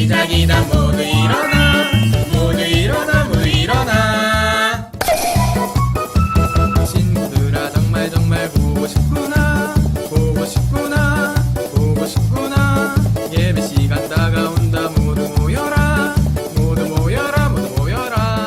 시작이다. 모두 일어나, 모두 일어나, 모두 일어나. 친구들아 정말 정말 보고 싶구나, 보고 싶구나, 보고 싶구나. 예배 시간 다가온다. 모두 모여라, 모두 모여라, 모두 모여라.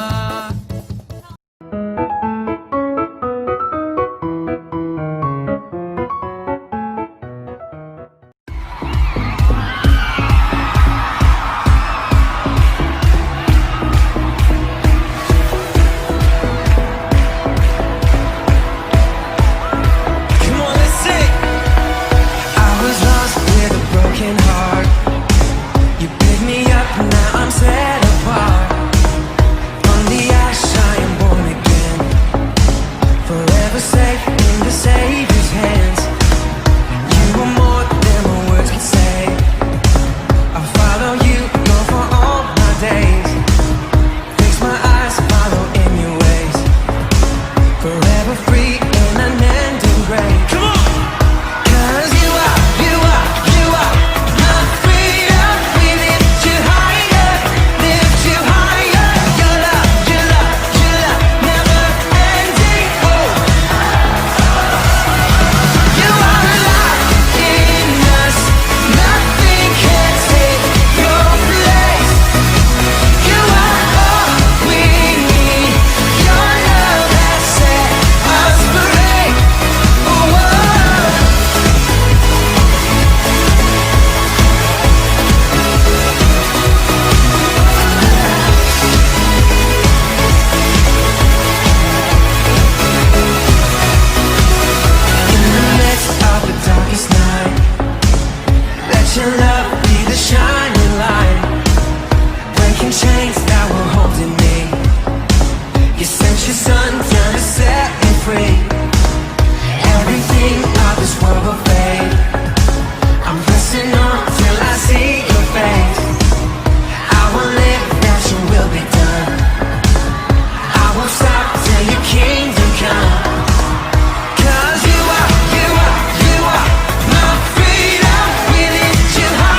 You are my freedom, we lift you high.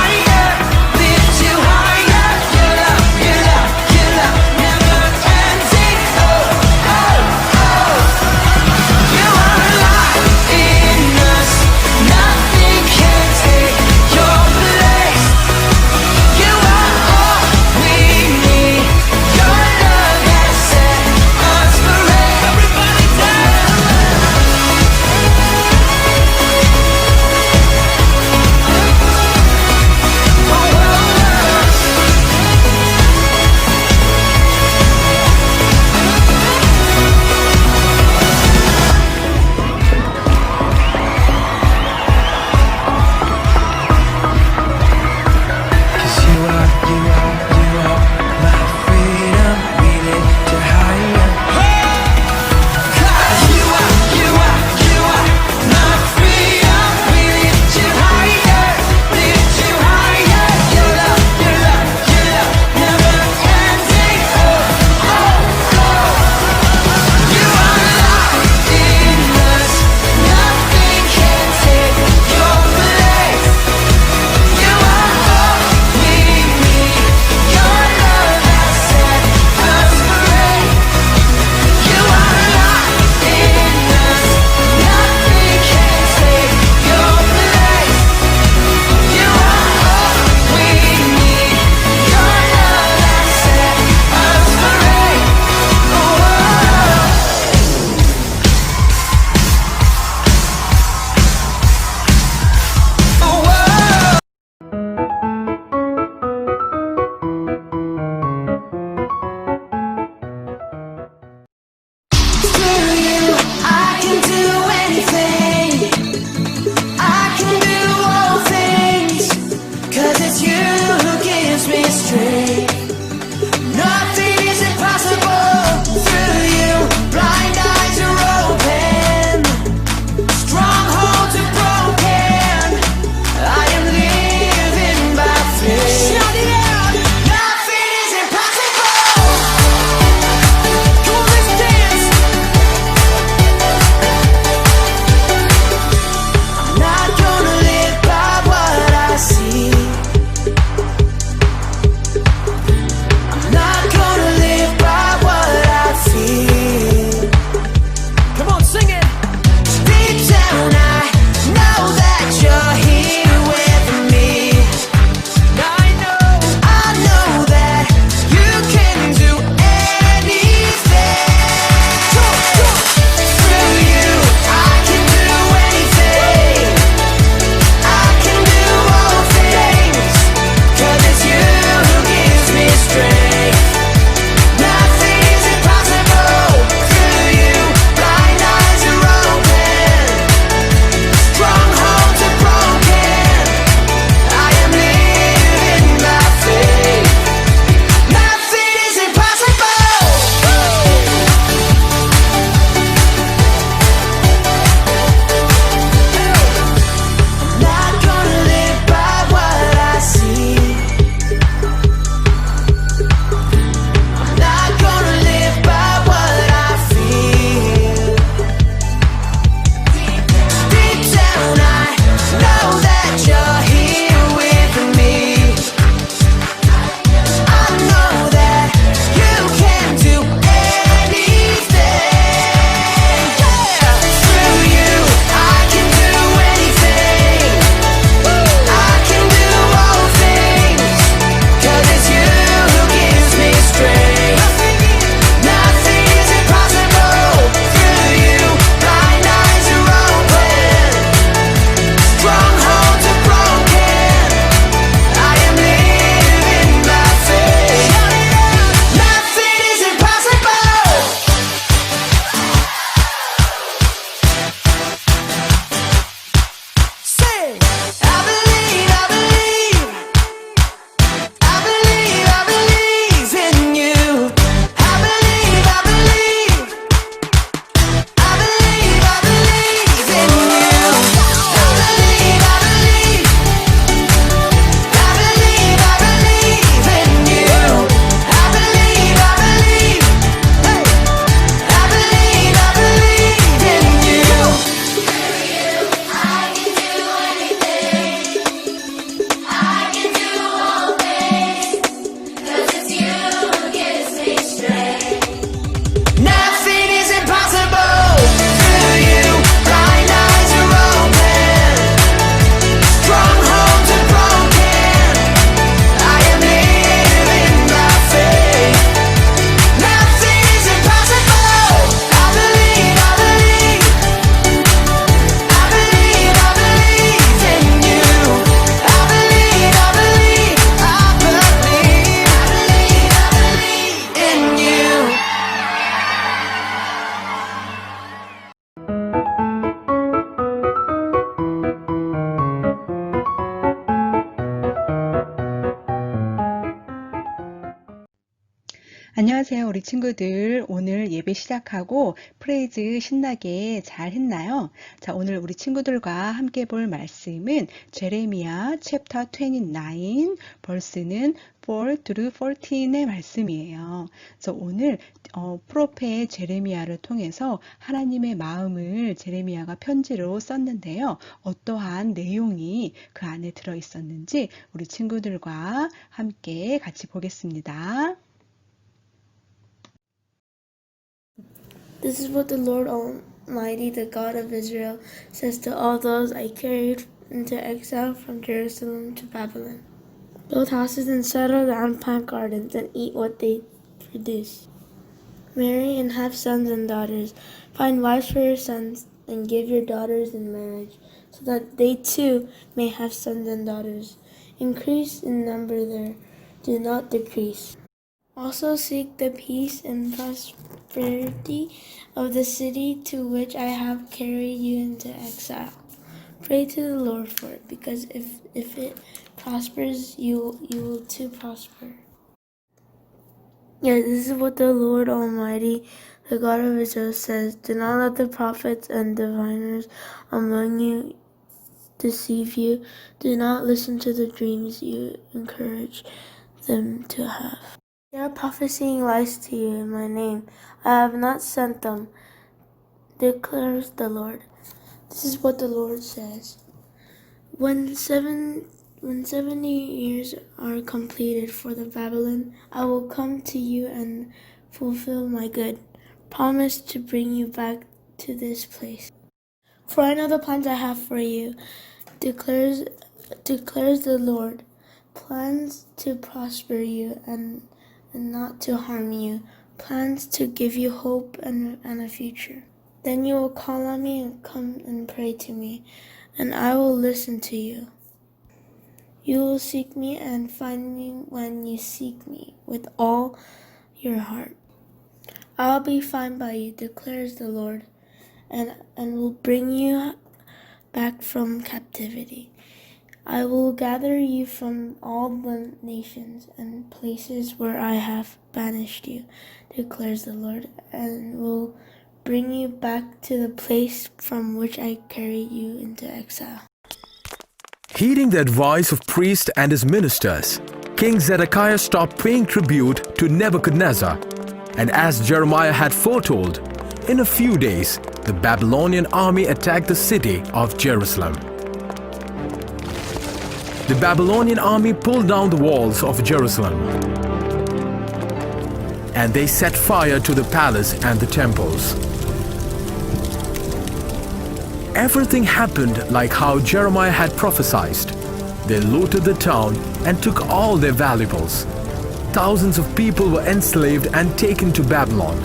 안녕하세요, 우리 친구들. 오늘 예배 시작하고 프레이즈 신나게 잘 했나요? 자, 오늘 우리 친구들과 함께 볼 말씀은 제레미야 챕터 29, 벌스는 4 through 14의 말씀이에요. 그래서 오늘 프로페 제레미야를 통해서 하나님의 마음을 제레미야가 편지로 썼는데요. 어떠한 내용이 그 안에 들어 있었는지 우리 친구들과 함께 같이 보겠습니다. This is what the Lord Almighty, the God of Israel, says to all those I carried into exile from Jerusalem to Babylon. Build houses and settle down, plant gardens, and eat what they produce. Marry and have sons and daughters. Find wives for your sons, and give your daughters in marriage, so that they too may have sons and daughters. Increase in number there, do not decrease. Also seek the peace and prosperity of the city to which I have carried you into exile. Pray to the Lord for it, because if it prospers, you will too prosper. Yes, this is what the Lord Almighty, the God of Israel, says. Do not let the prophets and diviners among you deceive you. Do not listen to the dreams you encourage them to have. They are prophesying lies to you in my name. I have not sent them, declares the Lord. This is what the Lord says. When 70 years are completed for the Babylon, I will come to you and fulfill my good promise to bring you back to this place. For I know the plans I have for you, declares the Lord, plans to prosper you and not to harm you, plans to give you hope and a future. Then you will call on me and come and pray to me, and I will listen to you. You will seek me and find me when you seek me with all your heart. I will be found by you, declares the Lord, and will bring you back from captivity. I will gather you from all the nations and places where I have banished you, declares the Lord, and will bring you back to the place from which I carried you into exile. Heeding the advice of priests and his ministers, King Zedekiah stopped paying tribute to Nebuchadnezzar, and as Jeremiah had foretold, in a few days the Babylonian army attacked the city of Jerusalem. The Babylonian army pulled down the walls of Jerusalem, and they set fire to the palace and the temples. Everything happened like how Jeremiah had prophesied. They looted the town and took all their valuables. Thousands of people were enslaved and taken to Babylon.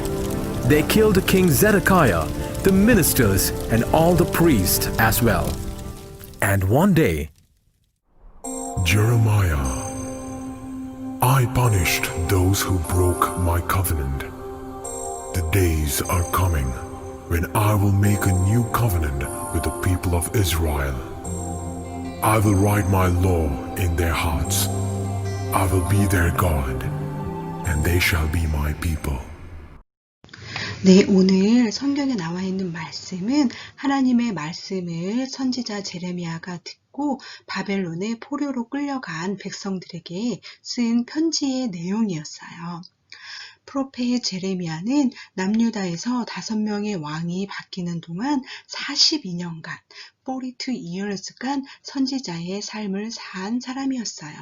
They killed King Zedekiah, the ministers, and all the priests as well. And one day, Jeremiah, I punished those who broke my covenant. The days are coming when I will make a new covenant with the people of Israel. I will write my law in their hearts. I will be their God, and they shall be my people. 네, 오늘 성경에 나와 있는 말씀은 하나님의 말씀을 선지자 제레미야가 듣고 바벨론의 포로로 끌려간 백성들에게 쓴 편지의 내용이었어요. 프로페 제레미야는 남유다에서 5명의 왕이 바뀌는 동안 42년간, 42 years간 선지자의 삶을 산 사람이었어요.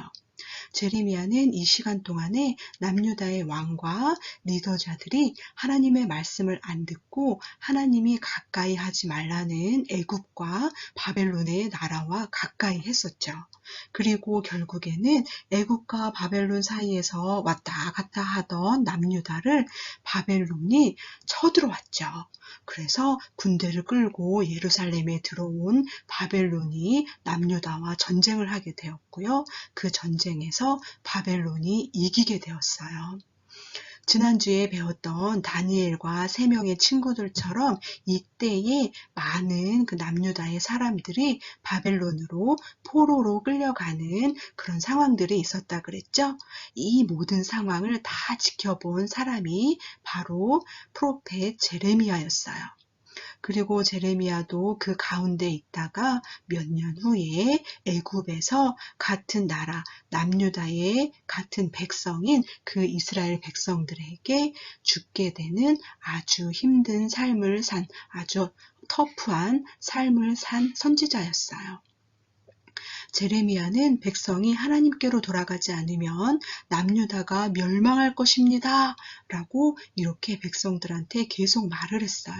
제레미야는 이 시간 동안에 남유다의 왕과 리더자들이 하나님의 말씀을 안 듣고 하나님이 가까이 하지 말라는 애굽과 바벨론의 나라와 가까이 했었죠. 그리고 결국에는 애굽과 바벨론 사이에서 왔다 갔다 하던 남유다를 바벨론이 쳐들어왔죠. 그래서 군대를 끌고 예루살렘에 들어온 바벨론이 남유다와 전쟁을 하게 되었고요. 그 전쟁에서 바벨론이 이기게 되었어요. 지난주에 배웠던 다니엘과 세 명의 친구들처럼 이때에 많은 그 남유다의 사람들이 바벨론으로 포로로 끌려가는 그런 상황들이 있었다 그랬죠. 이 모든 상황을 다 지켜본 사람이 바로 프로페트 제레미야였어요. 그리고 제레미야도 그 가운데 있다가 몇 년 후에 애굽에서 같은 나라 남유다의 같은 백성인 그 이스라엘 백성들에게 죽게 되는 아주 힘든 삶을 산 아주 터프한 삶을 산 선지자였어요. 제레미야는 백성이 하나님께로 돌아가지 않으면 남유다가 멸망할 것입니다. 라고 이렇게 백성들한테 계속 말을 했어요.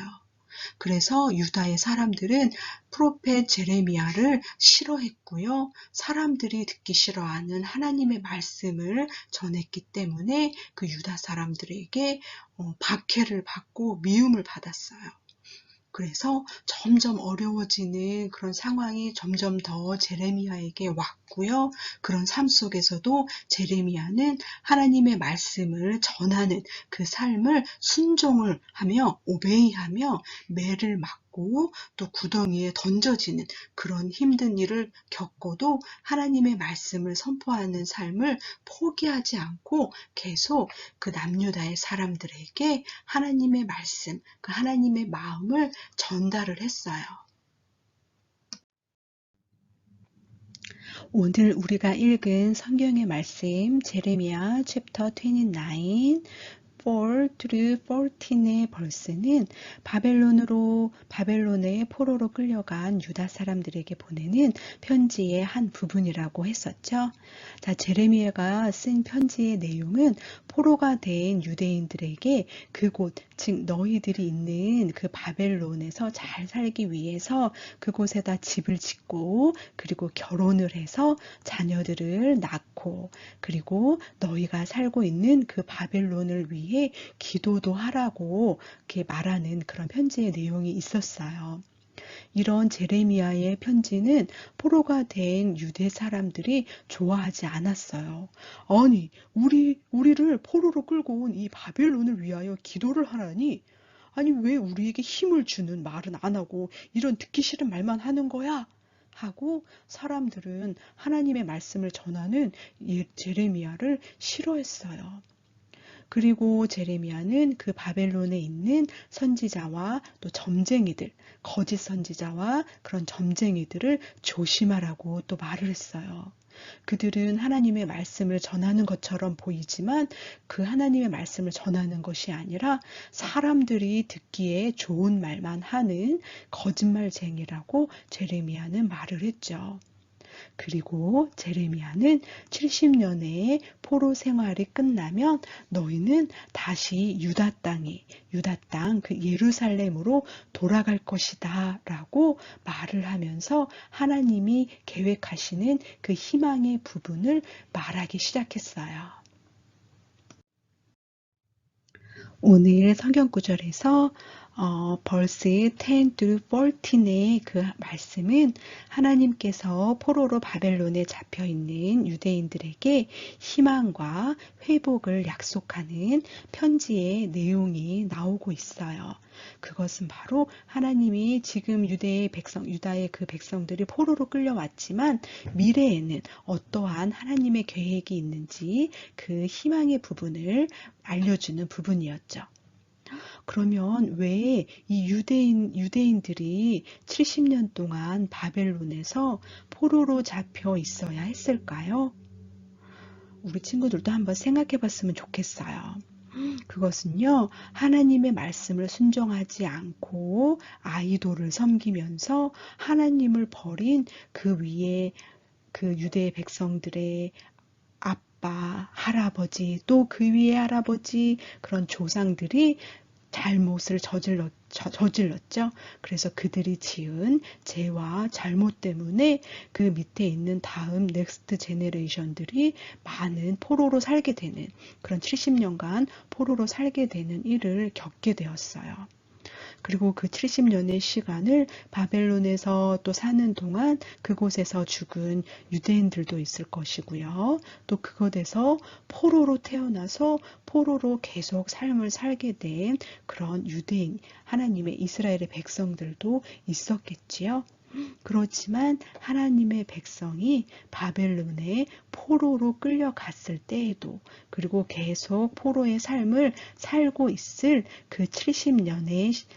그래서 유다의 사람들은 프로페트 제레미야를 싫어했고요. 사람들이 듣기 싫어하는 하나님의 말씀을 전했기 때문에 그 유다 사람들에게 박해를 받고 미움을 받았어요. 그래서 점점 어려워지는 그런 상황이 점점 더 제레미야에게 왔고요. 그런 삶 속에서도 제레미야는 하나님의 말씀을 전하는 그 삶을 순종을 하며 오베이하며 매를 맞고 또 구덩이에 던져지는 그런 힘든 일을 겪어도 하나님의 말씀을 선포하는 삶을 포기하지 않고 계속 그 남유다의 사람들에게 하나님의 말씀, 그 하나님의 마음을 전달을 했어요. 오늘 우리가 읽은 성경의 말씀 제레미야 챕터 29 4 through 14의 벌스는 바벨론의 포로로 끌려간 유다 사람들에게 보내는 편지의 한 부분이라고 했었죠. 자, 제레미야가 쓴 편지의 내용은 포로가 된 유대인들에게 그곳, 즉 너희들이 있는 그 바벨론에서 잘 살기 위해서 그곳에다 집을 짓고 그리고 결혼을 해서 자녀들을 낳고 그리고 너희가 살고 있는 그 바벨론을 위해 기도도 하라고 이렇게 말하는 그런 편지의 내용이 있었어요. 이런 제레미야의 편지는 포로가 된 유대 사람들이 좋아하지 않았어요. 아니, 우리를 포로로 끌고 온 이 바벨론을 위하여 기도를 하라니? 아니, 왜 우리에게 힘을 주는 말은 안 하고 이런 듣기 싫은 말만 하는 거야? 하고 사람들은 하나님의 말씀을 전하는 제레미야를 싫어했어요. 그리고 제레미야는 그 바벨론에 있는 선지자와 또 점쟁이들, 거짓 선지자와 그런 점쟁이들을 조심하라고 또 말을 했어요. 그들은 하나님의 말씀을 전하는 것처럼 보이지만 그 하나님의 말씀을 전하는 것이 아니라 사람들이 듣기에 좋은 말만 하는 거짓말쟁이라고 제레미야는 말을 했죠. 그리고 제레미야는 70년의 포로 생활이 끝나면 너희는 다시 유다 땅 그 예루살렘으로 돌아갈 것이다 라고 말을 하면서 하나님이 계획하시는 그 희망의 부분을 말하기 시작했어요. 오늘 성경 구절에서 벌스 10 through 14의 그 말씀은 하나님께서 포로로 바벨론에 잡혀 있는 유대인들에게 희망과 회복을 약속하는 편지의 내용이 나오고 있어요. 그것은 바로 하나님이 지금 유다의 그 백성들이 포로로 끌려왔지만 미래에는 어떠한 하나님의 계획이 있는지 그 희망의 부분을 알려주는 부분이었죠. 그러면 왜 이 유대인들이 70년 동안 바벨론에서 포로로 잡혀 있어야 했을까요? 우리 친구들도 한번 생각해 봤으면 좋겠어요. 그것은요, 하나님의 말씀을 순종하지 않고 아이돌을 섬기면서 하나님을 버린 그 위에 그 유대 백성들의 아빠, 할아버지, 또 그 위에 할아버지, 그런 조상들이 잘못을 저질렀죠. 그래서 그들이 지은 죄와 잘못 때문에 그 밑에 있는 다음 넥스트 제네레이션들이 많은 포로로 살게 되는 그런 70년간 포로로 살게 되는 일을 겪게 되었어요. 그리고 그 70년의 시간을 바벨론에서 또 사는 동안 그곳에서 죽은 유대인들도 있을 것이고요. 또 그곳에서 포로로 태어나서 포로로 계속 삶을 살게 된 그런 유대인, 하나님의 이스라엘의 백성들도 있었겠지요. 그렇지만 하나님의 백성이 바벨론에 포로로 끌려갔을 때에도, 그리고 계속 포로의 삶을 살고 있을 그 70년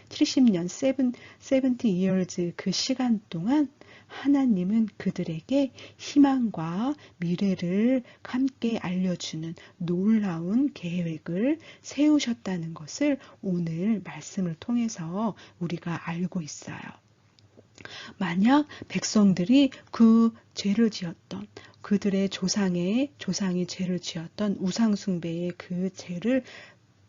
70 years 그 시간 동안 하나님은 그들에게 희망과 미래를 함께 알려주는 놀라운 계획을 세우셨다는 것을 오늘 말씀을 통해서 우리가 알고 있어요. 만약 백성들이 그 죄를 지었던, 그들의 조상이 죄를 지었던 우상숭배의 그 죄를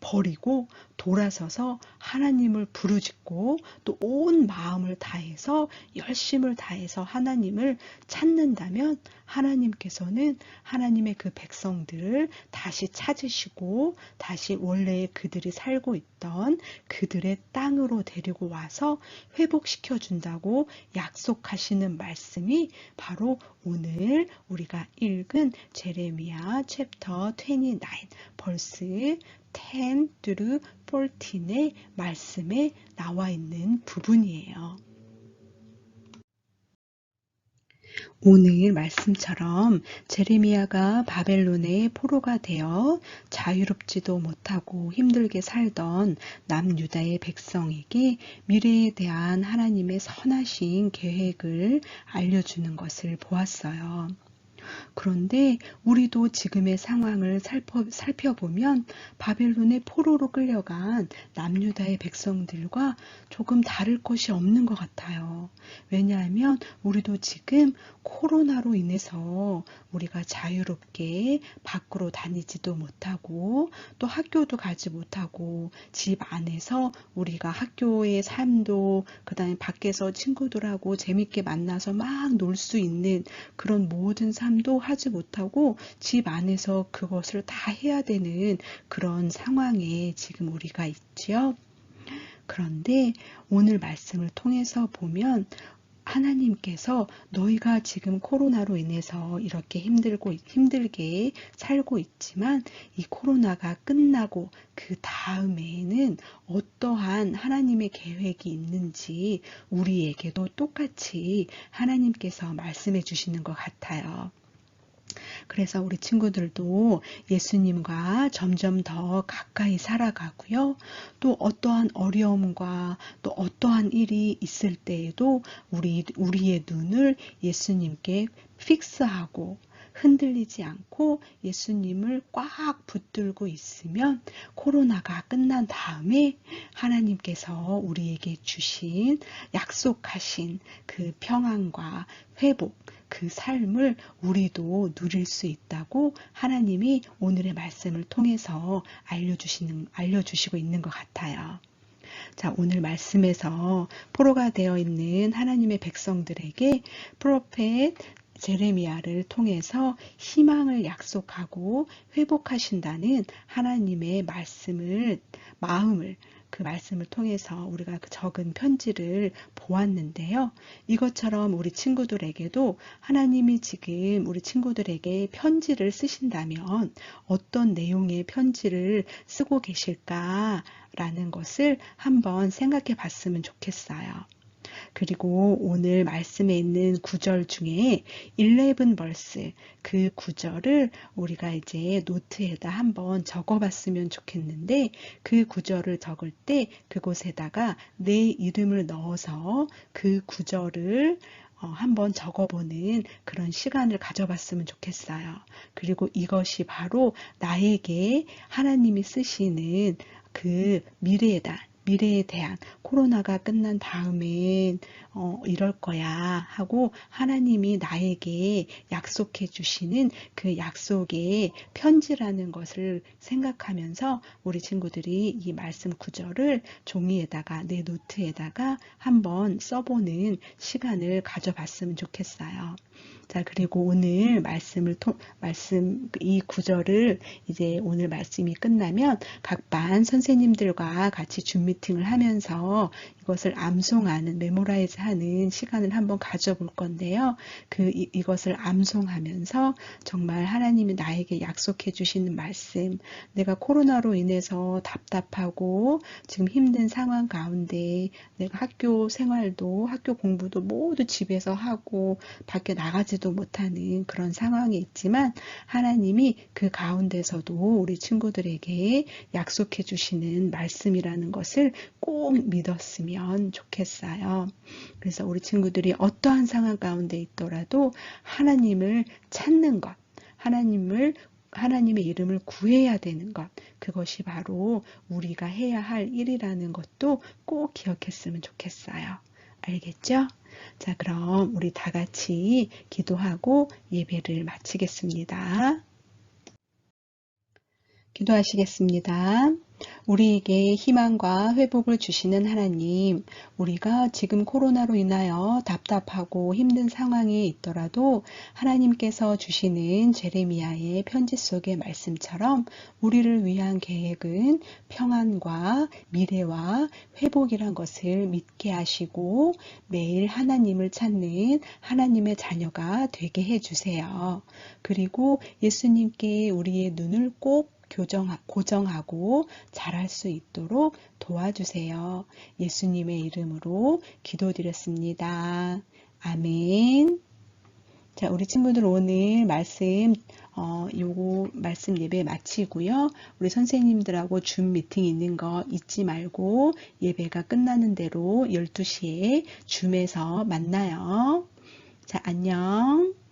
버리고 돌아서서 하나님을 부르짖고 또 온 마음을 다해서 열심을 다해서 하나님을 찾는다면 하나님께서는 하나님의 그 백성들을 다시 찾으시고 다시 원래 그들이 살고 있던 그들의 땅으로 데리고 와서 회복시켜 준다고 약속하시는 말씀이 바로 오늘 우리가 읽은 제레미야 챕터 29 벌스 10 through 14의 말씀에 나와 있는 부분이에요. 오늘 말씀처럼 제레미야가 바벨론의 포로가 되어 자유롭지도 못하고 힘들게 살던 남유다의 백성에게 미래에 대한 하나님의 선하신 계획을 알려주는 것을 보았어요. 그런데 우리도 지금의 상황을 살펴보면 바벨론의 포로로 끌려간 남유다의 백성들과 조금 다를 것이 없는 것 같아요. 왜냐하면 우리도 지금 코로나로 인해서 우리가 자유롭게 밖으로 다니지도 못하고 또 학교도 가지 못하고 집 안에서 우리가 학교의 삶도 그다음에 밖에서 친구들하고 재밌게 만나서 막 놀 수 있는 그런 모든 삶도 하지 못하고 집 안에서 그것을 다 해야 되는 그런 상황에 지금 우리가 있지요. 그런데 오늘 말씀을 통해서 보면 하나님께서 너희가 지금 코로나로 인해서 이렇게 힘들게 살고 있지만 이 코로나가 끝나고 그 다음에는 어떠한 하나님의 계획이 있는지 우리에게도 똑같이 하나님께서 말씀해 주시는 것 같아요. 그래서 우리 친구들도 예수님과 점점 더 가까이 살아가고요. 또 어떠한 어려움과 또 어떠한 일이 있을 때에도 우리의 눈을 예수님께 픽스하고 흔들리지 않고 예수님을 꽉 붙들고 있으면 코로나가 끝난 다음에 하나님께서 우리에게 주신 약속하신 그 평안과 회복, 그 삶을 우리도 누릴 수 있다고 하나님이 오늘의 말씀을 통해서 알려주시고 있는 것 같아요. 자, 오늘 말씀에서 포로가 되어 있는 하나님의 백성들에게 프로페트 제레미야를 통해서 희망을 약속하고 회복하신다는 하나님의 그 말씀을 통해서 우리가 그 적은 편지를 보았는데요. 이것처럼 우리 친구들에게도 하나님이 지금 우리 친구들에게 편지를 쓰신다면 어떤 내용의 편지를 쓰고 계실까라는 것을 한번 생각해 봤으면 좋겠어요. 그리고 오늘 말씀에 있는 구절 중에 11 verse 그 구절을 우리가 이제 노트에다 한번 적어봤으면 좋겠는데 그 구절을 적을 때 그곳에다가 내 이름을 넣어서 그 구절을 한번 적어보는 그런 시간을 가져봤으면 좋겠어요. 그리고 이것이 바로 나에게 하나님이 쓰시는 그 미래에 대한 코로나가 끝난 다음엔 이럴 거야 하고 하나님이 나에게 약속해 주시는 그 약속의 편지라는 것을 생각하면서 우리 친구들이 이 말씀 구절을 종이에다가 내 노트에다가 한번 써보는 시간을 가져봤으면 좋겠어요. 자, 그리고 오늘 이 구절을 이제 오늘 말씀이 끝나면 각 반 선생님들과 같이 줌 미팅을 하면서 이것을 암송하는, 메모라이즈 하는 시간을 한번 가져볼 건데요. 이것을 암송하면서 정말 하나님이 나에게 약속해 주시는 말씀, 내가 코로나로 인해서 답답하고 지금 힘든 상황 가운데 내가 학교 생활도, 학교 공부도 모두 집에서 하고 밖에 나가지도 못하는 그런 상황이 있지만 하나님이 그 가운데서도 우리 친구들에게 약속해 주시는 말씀이라는 것을 꼭 믿었으면 좋겠어요. 그래서 우리 친구들이 어떠한 상황 가운데 있더라도 하나님을 찾는 것, 하나님의 이름을 구해야 되는 것, 그것이 바로 우리가 해야 할 일이라는 것도 꼭 기억했으면 좋겠어요. 알겠죠? 자, 그럼 우리 다 같이 기도하고 예배를 마치겠습니다. 기도하시겠습니다. 우리에게 희망과 회복을 주시는 하나님, 우리가 지금 코로나로 인하여 답답하고 힘든 상황에 있더라도 하나님께서 주시는 제레미야의 편지 속의 말씀처럼 우리를 위한 계획은 평안과 미래와 회복이란 것을 믿게 하시고 매일 하나님을 찾는 하나님의 자녀가 되게 해주세요. 그리고 예수님께 우리의 눈을 꼭 고정하고 잘할 수 있도록 도와주세요. 예수님의 이름으로 기도드렸습니다. 아멘. 자, 우리 친구들 오늘 말씀 예배 마치고요. 우리 선생님들하고 줌 미팅 있는 거 잊지 말고 예배가 끝나는 대로 12시에 줌에서 만나요. 자, 안녕.